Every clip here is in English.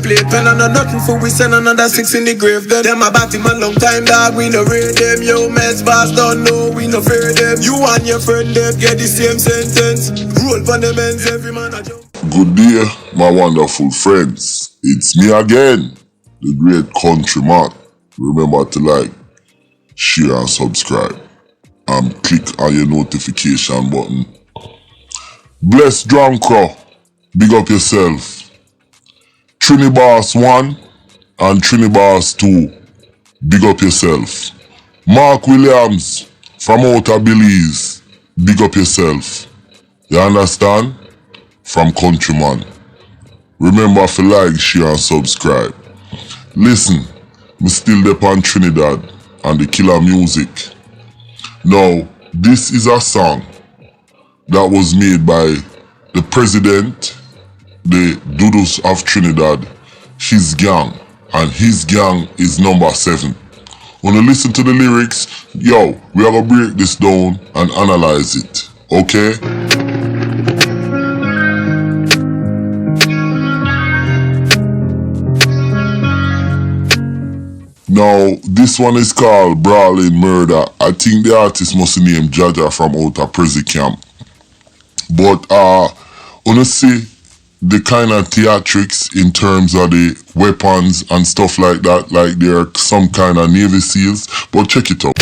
Play pen and nothing for we send another 6 in the grave. Them a batty man long time dog, we no raid them. Yo mess boss don't know, we no fear them. You and your friend them get the same sentence. Roll for the men's, every man a jump. Good day, my wonderful friends. It's me again, the great countryman. Remember to like, share and subscribe. And click on your notification button. Bless Drunk Crow. Big up yourself. Trinibad 1 and Trinibad 2. Big up yourself. Mark Williams from outer Belize. Big up yourself. You understand? From Countryman. Remember to like, share and subscribe. Listen, me still there on Trinidad and the killer music. Now, this is a song that was made by the president, the Dudus of Trinidad, his gang, and his gang is number 7. When you listen to the lyrics, yo, we are gonna break this down and analyze it, okay? Now, this one is called Brawling Murder. I think the artist must name Jaja from outer Prezi Gang. But, wanna see the kind of theatrics in terms of the weapons and stuff like that, like they're some kind of Navy SEALs, but check it out.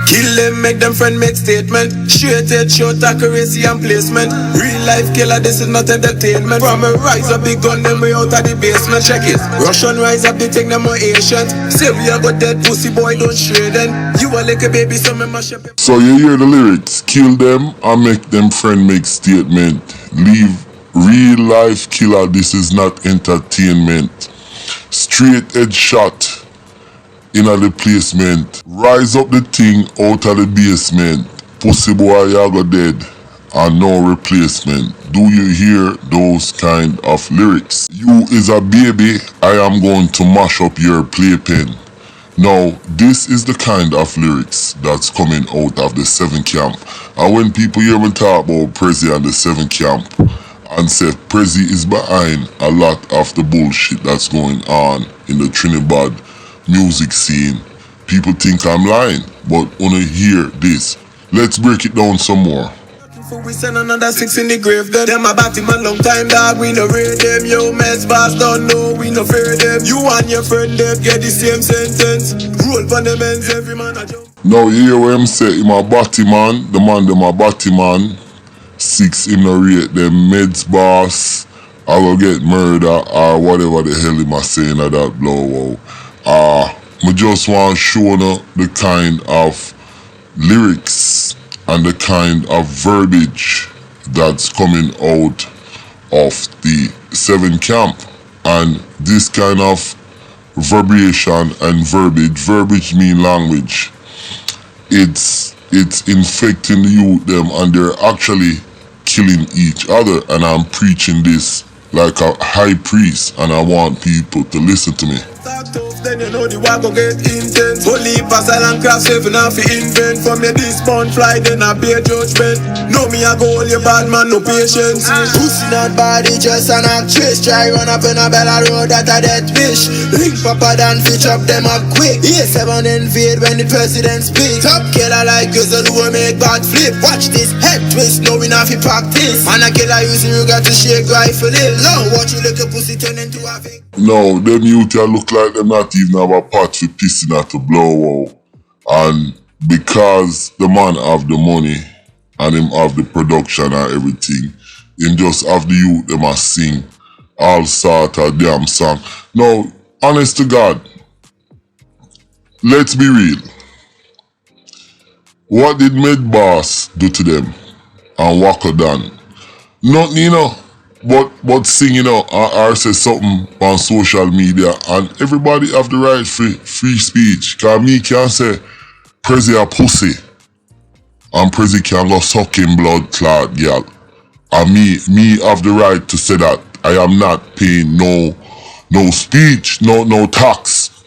Kill them, make them friend make statement. Straight head shot, accuracy and placement. Real life killer, this is not entertainment. From a rise up, big gun them way out of the basement. Check it, Russian rise up, they take them more ancient. Say we are got dead pussy boy, don't shred then. You are like a baby, so me mash up. So you hear the lyrics, kill them and make them friend make statement. Leave real life killer, this is not entertainment. Straight head shot in a replacement. Rise up the thing out of the basement. Pussy boy you go dead and no replacement. Do you hear those kind of lyrics? You is a baby, I am going to mash up your playpen. Now, this is the kind of lyrics that's coming out of the 7 camp. And when people hear me talk about Prezi and the 7 camp, and say Prezi is behind a lot of the bullshit that's going on in the Trinidad music scene, people think I'm lying, but wanna hear this. Let's break it down some more. We send another 6 in the grave. Them a batty man long time dog, we no raid them. Yo mess boss don't know, we no fear them. You and your friend them get the same sentence. Roll for the men's, every man a jump. Now you hear what him say, him a batty man, the man them a batty man. 6 him no rate them meds boss, I will get murder or whatever the hell him a saying of that blow. I just want to show you the kind of lyrics and the kind of verbiage that's coming out of the 7 camp. And this kind of verbiation and verbiage mean language. It's infecting the youth them and they're actually killing each other, and I'm preaching this like a high priest and I want people to listen to me. Then you know the war go get intense. Holy pasal and craft saving off the invent. From your dismount fly then I bear judgment. Know me I go all your bad man, no patience. Pussy not body, just an actress. Try run up in a Bella road that a death wish. Link papa dan fitch up them up quick. E7 invade when the president speak. Top killer like you so do make bad flip. Watch this head twist, knowing how to practice. Man a killer using you got to shake rifle it. Long watch you look a pussy turn into a victim. No, them youth look like them not even have a pot for pissing at the blow out. And because the man have the money and him have the production and everything, him just have the youth them a sing all sort of damn song. Now, honest to God, let's be real. What did Med Boss do to them and Waka done? Nothing, you know. But sing, you know, or say something on social media, and everybody have the right free speech. Cause me can say Prezi a pussy, and Prezi can go sucking blood clot girl. And me have the right to say that. I am not paying no speech, no tax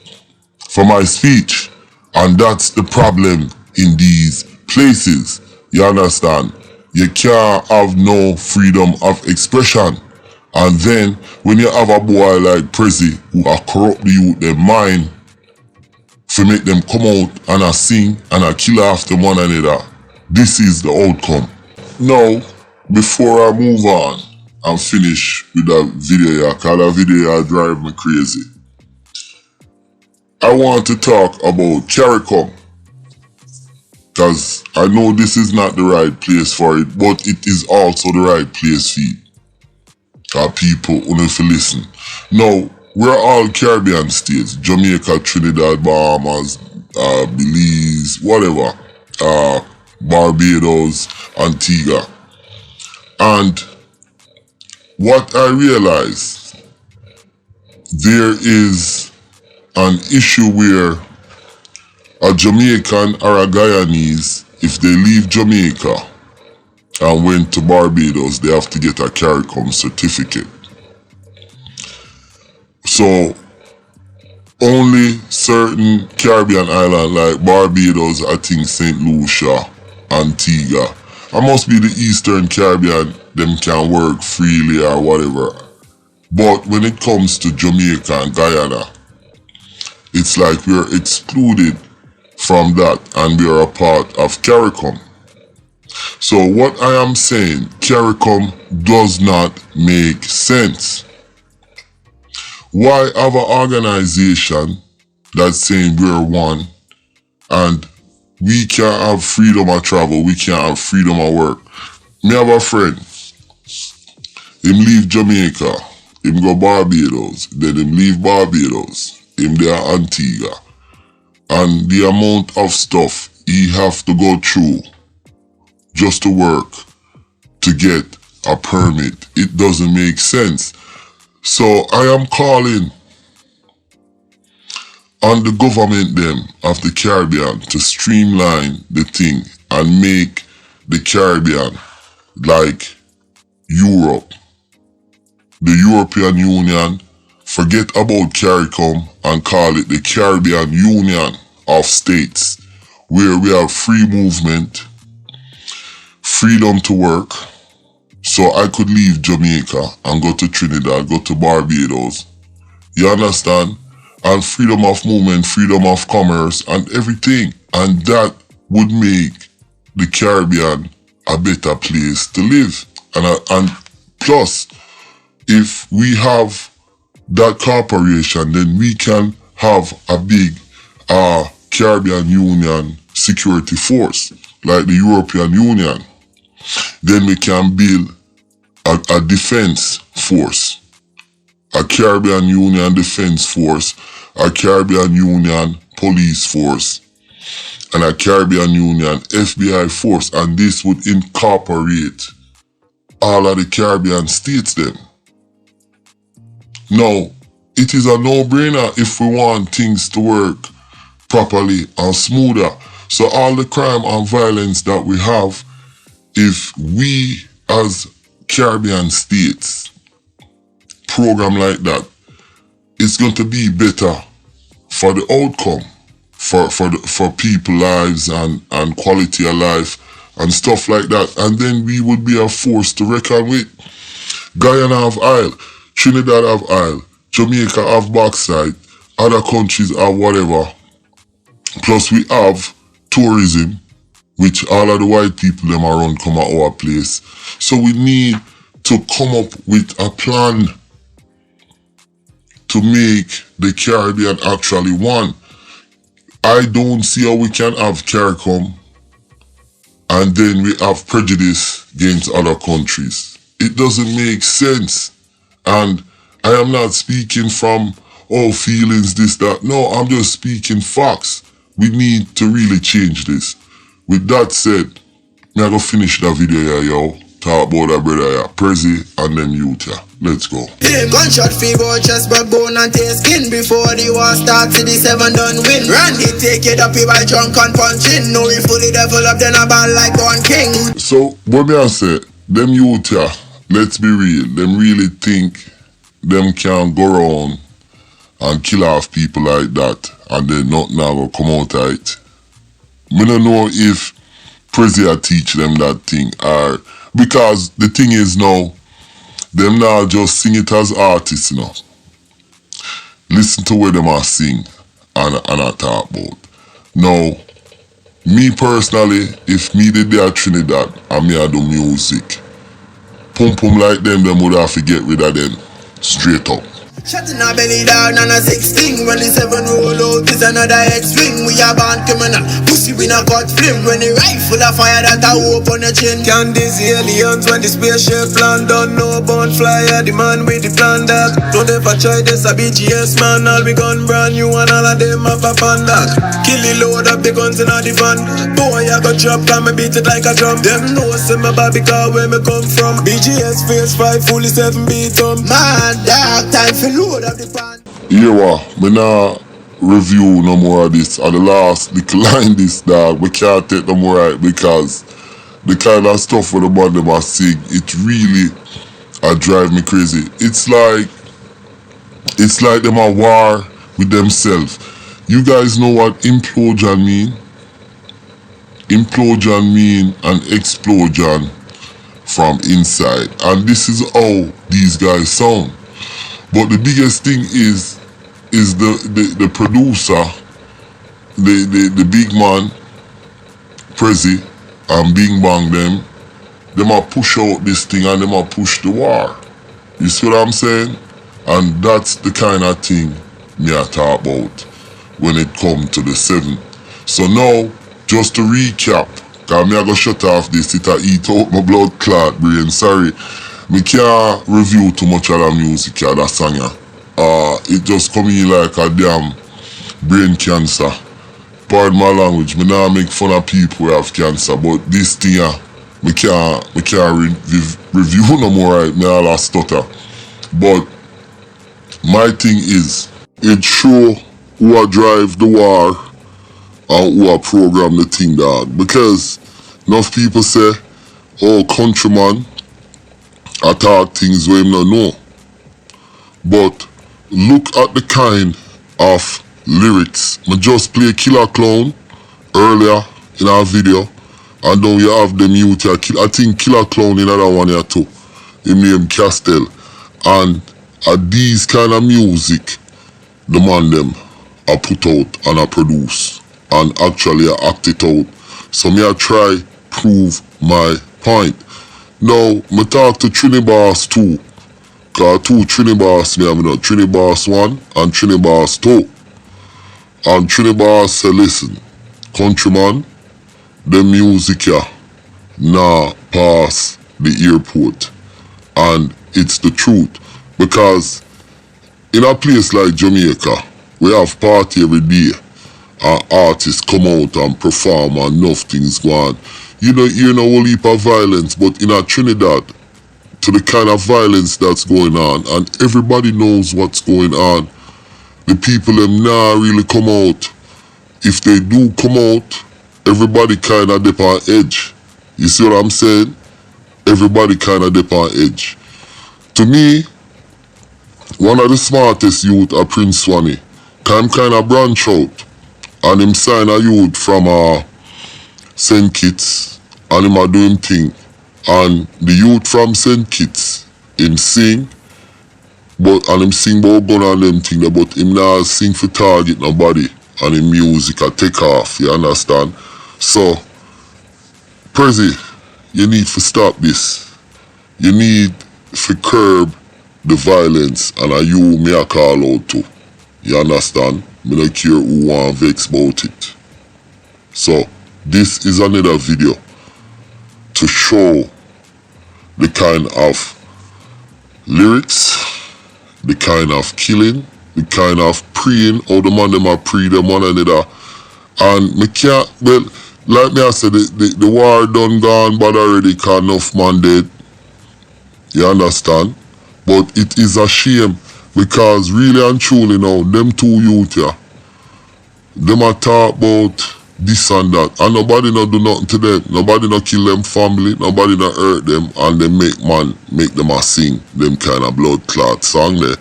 for my speech. And that's the problem in these places. You understand? You can't have no freedom of expression. And then when you have a boy like Prezi who are corrupt the youth, their mind, to make them come out and a sing and a kill off them one another, this is the outcome. Now, before I move on and finish with that video, cause that video drive me crazy, I want to talk about CARICOM, because I know this is not the right place for it, but it is also the right place for it. People who need to listen. Now, we're all Caribbean states, Jamaica, Trinidad, Bahamas, Belize, whatever, Barbados, Antigua. And what I realized, there is an issue where a Jamaican or a Guyanese, if they leave Jamaica and went to Barbados, they have to get a CARICOM certificate. So only certain Caribbean islands like Barbados, I think St. Lucia, Antigua, it must be the Eastern Caribbean, them can work freely or whatever. But when it comes to Jamaica and Guyana, it's like we're excluded from that and we are a part of CARICOM. So what I am saying, CARICOM does not make sense. Why have an organization that's saying we're one and we can't have freedom of travel, we can't have freedom of work? Me have a friend, him leave Jamaica, him go Barbados, then him leave Barbados, him there Antigua. And the amount of stuff he have to go through just to work, to get a permit, it doesn't make sense. So I am calling on the government them of the Caribbean to streamline the thing and make the Caribbean like Europe. The European Union, forget about CARICOM and call it the Caribbean Union of States, where we have free movement, freedom to work. So I could leave Jamaica and go to Trinidad, go to Barbados. You understand? And freedom of movement, freedom of commerce and everything. And that would make the Caribbean a better place to live. And plus, if we have that corporation, then we can have a big Caribbean Union security force, like the European Union. Then we can build a defense force, a Caribbean Union defense force, a Caribbean Union police force, and a Caribbean Union FBI force, and this would incorporate all of the Caribbean states then. Now, it is a no-brainer if we want things to work properly and smoother. So all the crime and violence that we have, if we as Caribbean states program like that, it's going to be better for the outcome, for people's lives and quality of life and stuff like that. And then we would be a force to reckon with. Guyana have oil, Trinidad have oil, Jamaica have backside, other countries have whatever. Plus we have tourism, which all of the white people them around come at our place. So we need to come up with a plan to make the Caribbean actually one. I don't see how we can have CARICOM and then we have prejudice against other countries. It doesn't make sense. And I am not speaking from, oh, feelings, this, that. No, I'm just speaking facts. We need to really change this. With that said, I'm going to finish that video here, yo. Talk about that brother here, Prezi and them youth here. Let's go. Gunshot fever, chest, backbone and tail skin. Before the war starts, the 7 done win. Randy take it up, by drunk and punching. No, we fully developed, then a band like one king. So, what me I say, them youth here, let's be real, them really think them can go around and kill off people like that and then nothing will come out of it. I don't know if Prezi teach them that thing or because the thing is now them now just sing it as artists, you know. Listen to where them are sing and I talk about. Now, me personally, if me did there at Trinidad and me I do music, pum pum like them would have to get rid of them straight up. Shutting our belly down on a 16. When the 7 roll out is another X-Wing. We are born criminal, pussy we not got flame. When the rifle of fire that I hope on the chin. Can these aliens when the spaceship land done? No born flyer, the man with the plan that. Don't ever try this, a BGS man. All we gun brand new and all of them have a panda. Kill the load up the guns in the van. Boy I got drop, can me beat it like a drum. Them know say my baby car where me come from. BGS phase 5 fully 7 beat on. Man, dark time for Yeah, me nah review no more of this. At the last little line this dog, we can't take no more right because the kind of stuff for the band them are sing, it really drive me crazy. It's like them a war with themselves. You guys know what implosion mean? Implosion mean an explosion from inside, and this is how these guys sound. But the biggest thing is the producer, the big man, Prezi and Bing Bang them a push out this thing and them a push the war. You see what I'm saying? And that's the kind of thing me I talk about when it come to the 7. So now, just to recap, cause me I go shut off this, it a eat out my blood clot brain, sorry. Me can't review too much of that music or that song. It just come in like a damn brain cancer. Pardon my language, me not make fun of people who have cancer, but this thing me can't review no more right, me all a stutter. But my thing is, it show who a drive the war and who a program the thing dog. Because enough people say, oh countryman, I talk things where him not know. But look at the kind of lyrics. I just play Killer Clown earlier in our video, and now you have them youth here. I think Killer Clown in another one here too. Him name Castell. And these kind of music the man them I put out and I produce and actually I act it out. So me I try prove my point. Now, I talk to Trinibad too. Cause 2 Trinibad me have no Trinibad 1 and Trinibad 2. And Trinibad say, listen, countryman, the music here nah pass the airport. And it's the truth. Because in a place like Jamaica, we have party every day. And artists come out and perform and enough things go on. You know, hear no whole heap of violence, but in a Trinidad, to the kind of violence that's going on, and everybody knows what's going on, the people them nah really come out. If they do come out, everybody kind of dip on edge. You see what I'm saying? Everybody kind of dip on edge. To me, one of the smartest youth are Prince Swanee. Time kind of branch out, and him sign a youth from St. Kitts, and him a do him thing. And the youth from St. Kitts, him sing, and him sing about gun and them thing, but him not sing for target nobody, and him music a take off, you understand? So, Prezi, you need to stop this. You need to curb the violence, and you me a call out to. You understand? Me don't care who want vex about it. So, this is another video to show the kind of lyrics, the kind of killing, the kind of praying, how the man them a pray them one another. And me can't, well, like me I said, the war done gone bad already cause enough man dead. You understand? But it is a shame because really and truly now, them 2 youth here, them a talk about this and that, and nobody not do nothing to them. Nobody not kill them family, nobody not hurt them, and they make them a sing them kind of blood clot song there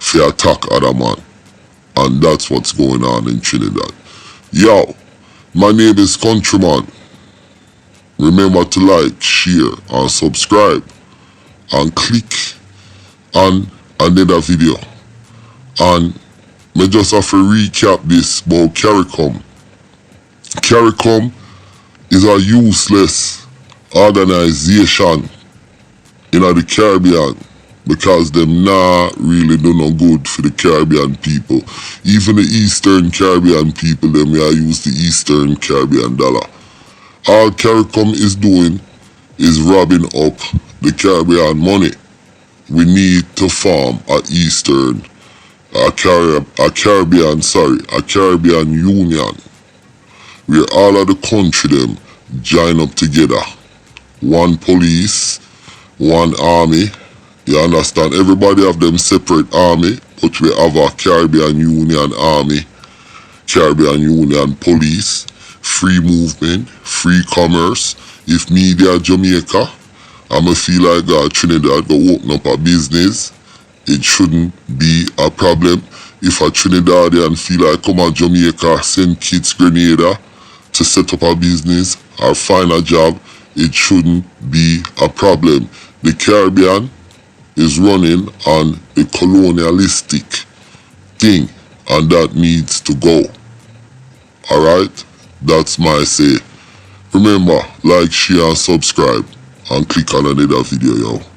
for attack other man. And that's what's going on in Trinidad. Yo, my name is Countryman. Remember to like, share, and subscribe. and click on another video. And me just have to recap this about CARICOM. CARICOM is a useless organization in the Caribbean because them not really do no good for the Caribbean people. Even the Eastern Caribbean people, them are use the Eastern Caribbean dollar. All CARICOM is doing is robbing up the Caribbean money. We need to form a Caribbean Union where all of the country them join up together. One police, one army. You understand? Everybody have them separate army, but we have a Caribbean Union army, Caribbean Union police, free movement, free commerce. If media Jamaica, I'ma feel like Trinidad go open up a business, it shouldn't be a problem. If a Trinidadian feel like come to Jamaica, send kids Grenada to set up a business or find a job, it shouldn't be a problem. The Caribbean is running on a colonialistic thing, and that needs to go. Alright? That's my say. Remember, like, share and subscribe, and click on another video, yo.